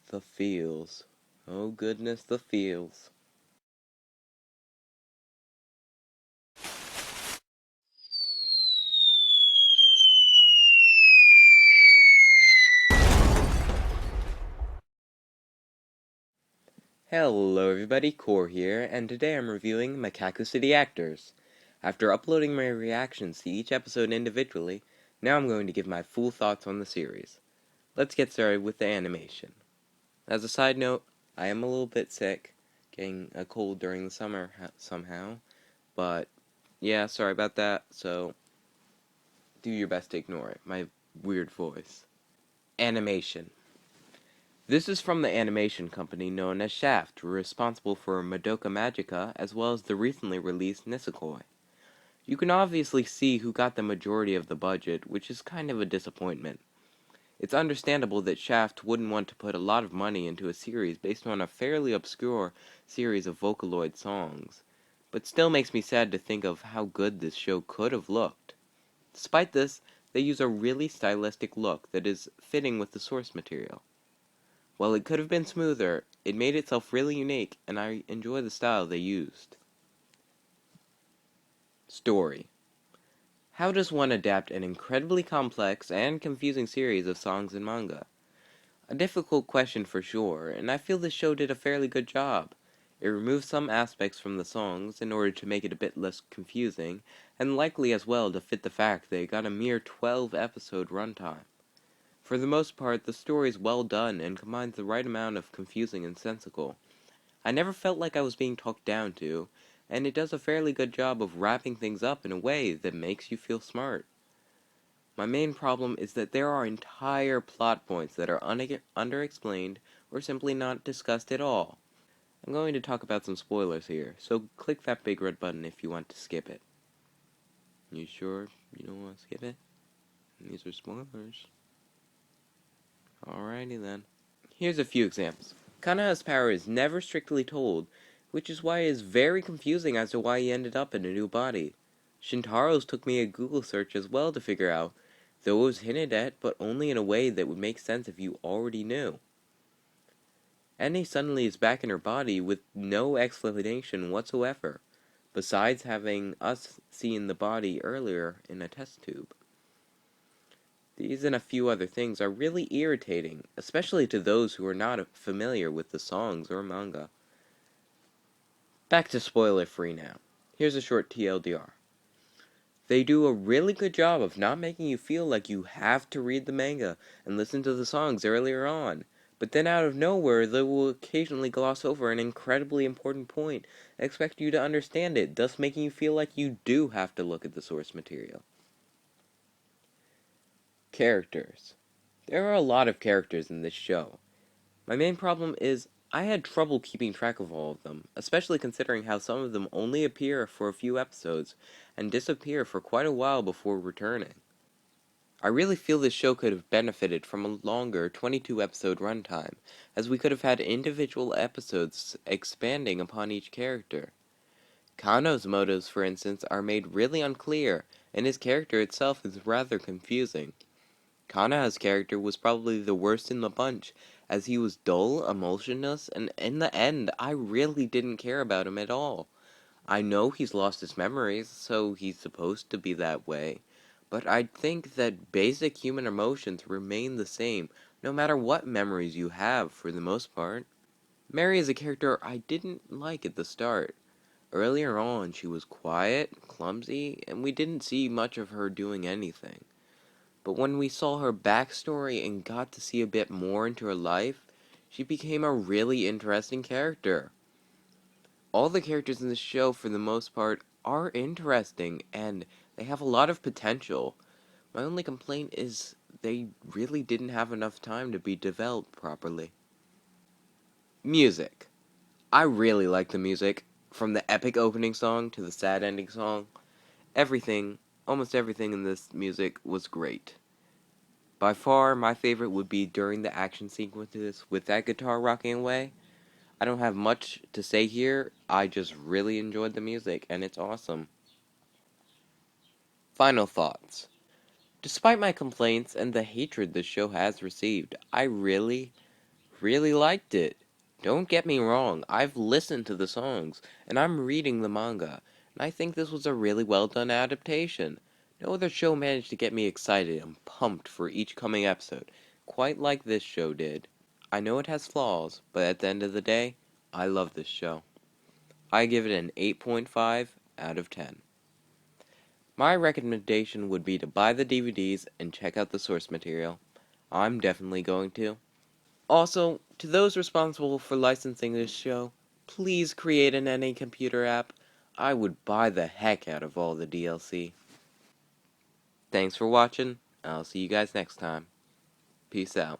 The feels. Oh goodness, the feels. Hello everybody, Core here, and today I'm reviewing Mekakucity Actors. After uploading my reactions to each episode individually, now I'm going to give my full thoughts on the series. Let's get started with the animation. As a side note, I am a little bit sick, getting a cold during the summer somehow, but yeah, sorry about that, so do your best to ignore it, my weird voice. Animation. This is from the animation company known as Shaft, responsible for Madoka Magica as well as the recently released Nisekoi. You can obviously see who got the majority of the budget, which is kind of a disappointment. It's understandable that Shaft wouldn't want to put a lot of money into a series based on a fairly obscure series of Vocaloid songs, but still makes me sad to think of how good this show could have looked. Despite this, they use a really stylistic look that is fitting with the source material. While it could have been smoother, it made itself really unique, and I enjoy the style they used. Story. How does one adapt an incredibly complex and confusing series of songs and manga? A difficult question for sure, and I feel the show did a fairly good job. It removed some aspects from the songs in order to make it a bit less confusing, and likely as well to fit the fact that it got a mere 12-episode runtime. For the most part, the story is well done and combines the right amount of confusing and sensical. I never felt like I was being talked down to, and it does a fairly good job of wrapping things up in a way that makes you feel smart. My main problem is that there are entire plot points that are underexplained or simply not discussed at all. I'm going to talk about some spoilers here, so click that big red button if you want to skip it. You sure you don't want to skip it? These are spoilers. Alrighty then. Here's a few examples. Kana's power is never strictly told, which is why it is very confusing as to why he ended up in a new body. Shintaro's took me a Google search as well to figure out, though it was hinted at, but only in a way that would make sense if you already knew. Annie suddenly is back in her body with no explanation whatsoever, besides having us seen the body earlier in a test tube. These and a few other things are really irritating, especially to those who are not familiar with the songs or manga. Back to spoiler free now. Here's a short TLDR. They do a really good job of not making you feel like you have to read the manga and listen to the songs earlier on, but then out of nowhere they will occasionally gloss over an incredibly important point and expect you to understand it, thus making you feel like you do have to look at the source material. Characters. There are a lot of characters in this show. My main problem is I had trouble keeping track of all of them, especially considering how some of them only appear for a few episodes and disappear for quite a while before returning. I really feel this show could have benefited from a longer 22-episode runtime, as we could have had individual episodes expanding upon each character. Kano's motives, for instance, are made really unclear, and his character itself is rather confusing. Kana's character was probably the worst in the bunch, as he was dull, emotionless, and in the end, I really didn't care about him at all. I know he's lost his memories, so he's supposed to be that way, but I think that basic human emotions remain the same, no matter what memories you have, for the most part. Mary is a character I didn't like at the start. Earlier on, she was quiet, clumsy, and we didn't see much of her doing anything. But when we saw her backstory and got to see a bit more into her life, she became a really interesting character. All the characters in the show, for the most part, are interesting, and they have a lot of potential. My only complaint is they really didn't have enough time to be developed properly. Music. I really like the music, from the epic opening song to the sad ending song. Everything, almost everything in this music was great. By far, my favorite would be during the action sequences with that guitar rocking away. I don't have much to say here, I just really enjoyed the music, and it's awesome. Final thoughts. Despite my complaints and the hatred this show has received, I really, really liked it. Don't get me wrong, I've listened to the songs, and I'm reading the manga, and I think this was a really well done adaptation. No other show managed to get me excited and pumped for each coming episode, quite like this show did. I know it has flaws, but at the end of the day, I love this show. I give it an 8.5 out of 10. My recommendation would be to buy the DVDs and check out the source material. I'm definitely going to. Also, to those responsible for licensing this show, please create an NA computer app. I would buy the heck out of all the DLC. Thanks for watching. I'll see you guys next time. Peace out.